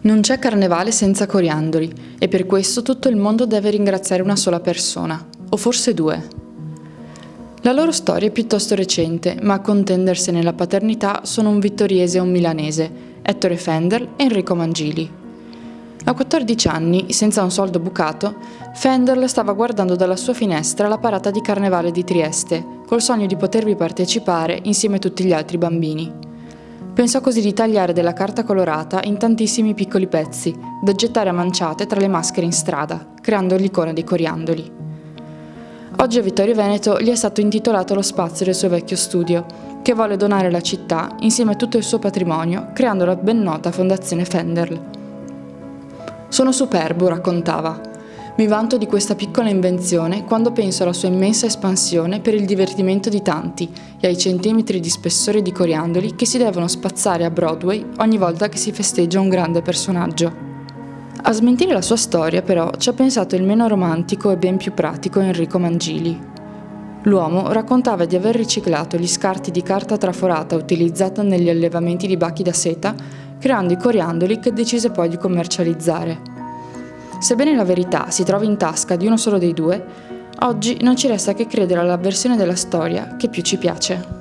Non c'è carnevale senza coriandoli e per questo tutto il mondo deve ringraziare una sola persona, o forse due. La loro storia è piuttosto recente, ma a contendersi nella paternità sono un vittoriese e un milanese, Ettore Fender e Enrico Mangili. A 14 anni, senza un soldo bucato, Fender stava guardando dalla sua finestra la parata di carnevale di Trieste, col sogno di potervi partecipare insieme a tutti gli altri bambini. Pensò così di tagliare della carta colorata in tantissimi piccoli pezzi, da gettare a manciate tra le maschere in strada, creando l'icona dei coriandoli. Oggi a Vittorio Veneto gli è stato intitolato lo spazio del suo vecchio studio, che vuole donare alla città insieme a tutto il suo patrimonio, creando la ben nota Fondazione Fender. Sono superbo, raccontava. Mi vanto di questa piccola invenzione quando penso alla sua immensa espansione per il divertimento di tanti e ai centimetri di spessore di coriandoli che si devono spazzare a Broadway ogni volta che si festeggia un grande personaggio. A smentire la sua storia, però, ci ha pensato il meno romantico e ben più pratico Enrico Mangili. L'uomo raccontava di aver riciclato gli scarti di carta traforata utilizzata negli allevamenti di vacchi da seta, creando i coriandoli che decise poi di commercializzare. Sebbene la verità si trovi in tasca di uno solo dei due, oggi non ci resta che credere alla versione della storia che più ci piace.